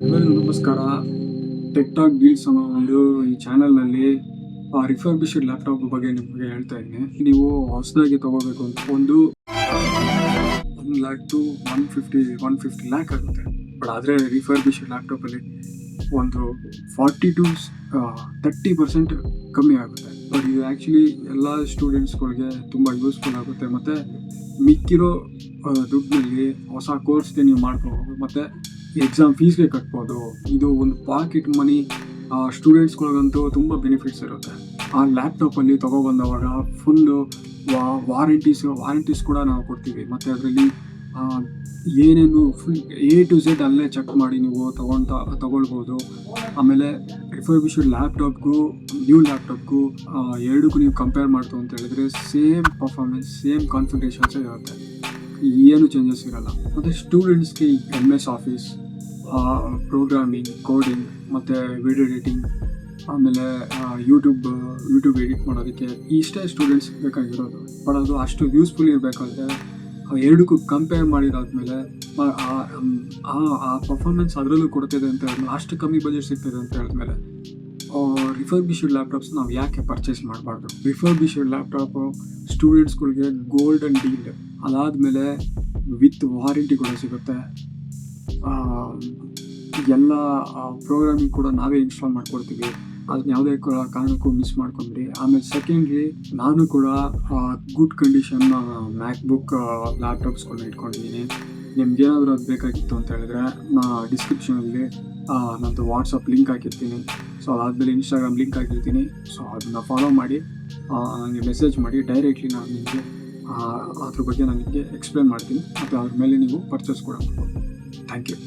ಎಲ್ಲರಿಗೂ ನಮಸ್ಕಾರ. Tech talk deals ಅನ್ನೋ ಒಂದು ಈ ಚಾನಲ್ನಲ್ಲಿ ರಿಫರ್ಬಿಶ್ಡ್ ಲ್ಯಾಪ್ಟಾಪ್ ಬಗ್ಗೆ ನಿಮಗೆ ಹೇಳ್ತಾ ಇದ್ದೀನಿ. ನೀವು ಹೊಸದಾಗಿ ತಗೋಬೇಕು ಅಂತ ಒಂದು 1 lakh to 150 lakh ಆಗುತ್ತೆ. ಬಟ್ ಆದರೆ ರಿಫರ್ಬಿಶ್ಡ್ ಲ್ಯಾಪ್ಟಾಪಲ್ಲಿ ಒಂದು 40 to 30% ಕಮ್ಮಿ ಆಗುತ್ತೆ. ಬಟ್ ಇದು ಆ್ಯಕ್ಚುಲಿ ಎಲ್ಲ ಸ್ಟೂಡೆಂಟ್ಸ್ಗಳಿಗೆ ತುಂಬ ಯೂಸ್ಫುಲ್ ಆಗುತ್ತೆ. ಮತ್ತು ಮಿಕ್ಕಿರೋ ದುಡ್ಡಿನಲ್ಲಿ ಹೊಸ ಕೋರ್ಸ್ಗೆ ನೀವು ಮಾಡ್ಕೋಬೋದು ಮತ್ತು ಎಕ್ಸಾಮ್ ಫೀಸ್ಗೆ ಕಟ್ಬೋದು. ಇದು ಒಂದು ಪಾಕೆಟ್ ಮನಿ ಸ್ಟೂಡೆಂಟ್ಸ್ಗಳಿಗಂತೂ ತುಂಬ ಬೆನಿಫಿಟ್ಸ್ ಇರುತ್ತೆ. ಆ ಲ್ಯಾಪ್ಟಾಪಲ್ಲಿ ತೊಗೊಬಂದವಾಗ ಫುಲ್ಲು ವಾರಂಟೀಸ್ ಕೂಡ ನಾವು ಕೊಡ್ತೀವಿ. ಮತ್ತು ಅದರಲ್ಲಿ ಏನೇನು ಫುಲ್ A to Z ಅಲ್ಲೇ ಚೆಕ್ ಮಾಡಿ ನೀವು ತೊಗೊಳ್ಬೋದು. ಆಮೇಲೆ ರಿಫರ್ಬಿಶ್ಡ್ ಲ್ಯಾಪ್ಟಾಪ್ಗೂ ನ್ಯೂ ಲ್ಯಾಪ್ಟಾಪ್ಗೂ ಎರಡಕ್ಕೂ ನೀವು ಕಂಪೇರ್ ಮಾಡ್ತು ಅಂತ ಹೇಳಿದ್ರೆ ಸೇಮ್ ಪರ್ಫಾರ್ಮೆನ್ಸ್, ಸೇಮ್ ಕಾನ್ಫಿಗರೇಷನ್ಸೇ ಇರುತ್ತೆ, ಏನು ಚೇಂಜಸ್ ಇರಲ್ಲ. ಮತ್ತು ಸ್ಟೂಡೆಂಟ್ಸ್ಗೆ MS ಆಫೀಸ್, ಪ್ರೋಗ್ರಾಮಿಂಗ್, ಕೋಡಿಂಗ್ ಮತ್ತು ವಿಡಿಯೋ ಎಡಿಟಿಂಗ್, ಆಮೇಲೆ ಯೂಟ್ಯೂಬ್ ಎಡಿಟ್ ಮಾಡೋದಕ್ಕೆ ಇಷ್ಟೇ ಸ್ಟೂಡೆಂಟ್ಸ್ ಬೇಕಾಗಿರೋದು. ಬಟ್ ಅದು ಅಷ್ಟು ಯೂಸ್ಫುಲ್ ಇರಬೇಕಾದ್ರೆ ಎರಡಕ್ಕೂ ಕಂಪೇರ್ ಮಾಡಿದಾದ್ಮೇಲೆ ಆ ಪರ್ಫಾರ್ಮೆನ್ಸ್ ಅದರಲ್ಲೂ ಕೊಡ್ತಿದೆ ಅಂತ ಹೇಳಿದ್ಮೇಲೆ, ಅಷ್ಟು ಕಮ್ಮಿ ಬಜೆಟ್ ಸಿಗ್ತಿದೆ ಅಂತ ಹೇಳಿದ್ಮೇಲೆ ರಿಫರ್ಬಿಶ್ಡ್ ಲ್ಯಾಪ್ಟಾಪ್ಸ್ ನಾವು ಯಾಕೆ ಪರ್ಚೇಸ್ ಮಾಡಬಾರ್ದು? ರಿಫರ್ಬಿಶ್ಡ್ ಲ್ಯಾಪ್ಟಾಪು ಸ್ಟೂಡೆಂಟ್ಸ್ಗಳಿಗೆ ಗೋಲ್ಡನ್ ಡೀಲ್. ಅದಾದಮೇಲೆ ವಿತ್ ವಾರಂಟಿ ಕೂಡ ಸಿಗುತ್ತೆ. ಎಲ್ಲ ಪ್ರೋಗ್ರಾಮಿಂಗ್ ಕೂಡ ನಾವೇ ಇನ್ಸ್ಟಾಲ್ ಮಾಡ್ಕೊಡ್ತೀವಿ. ಅದನ್ನ ಯಾವುದೇ ಕಾರಣಕ್ಕೂ ಮಿಸ್ ಮಾಡ್ಕೊಂಡ್ರಿ. ಆಮೇಲೆ ಸೆಕೆಂಡ್ಲಿ, ನಾನು ಕೂಡ ಗುಡ್ ಕಂಡೀಷನ್ ಮ್ಯಾಕ್ಬುಕ್ ಲ್ಯಾಪ್ಟಾಪ್ಸ್ಗಳನ್ನ ಇಟ್ಕೊಂಡಿದ್ದೀನಿ. ನಿಮ್ಗೇನಾದರೂ ಅದು ಬೇಕಾಗಿತ್ತು ಅಂತ ಹೇಳಿದ್ರೆ ಡಿಸ್ಕ್ರಿಪ್ಷನಲ್ಲಿ ನನ್ನದು ವಾಟ್ಸಪ್ ಲಿಂಕ್ ಹಾಕಿರ್ತೀನಿ. ಸೊ ಅದಾದಮೇಲೆ ಇನ್ಸ್ಟಾಗ್ರಾಮ್ ಲಿಂಕ್ ಹಾಕಿರ್ತೀನಿ. ಸೊ ಅದನ್ನ ಫಾಲೋ ಮಾಡಿ ನನಗೆ ಮೆಸೇಜ್ ಮಾಡಿ. ಡೈರೆಕ್ಟ್ಲಿ ನಾನು ನಿಮಗೆ ಅದ್ರ ಬಗ್ಗೆ ನಾನು ನಿಮಗೆ ಎಕ್ಸ್ಪ್ಲೇನ್ ಮಾಡ್ತೀನಿ ಮತ್ತು ಅದ್ರ ಮೇಲೆ ನೀವು ಪರ್ಚೇಸ್ ಕೂಡ ಮಾಡ್ಬೋದು. Thank you.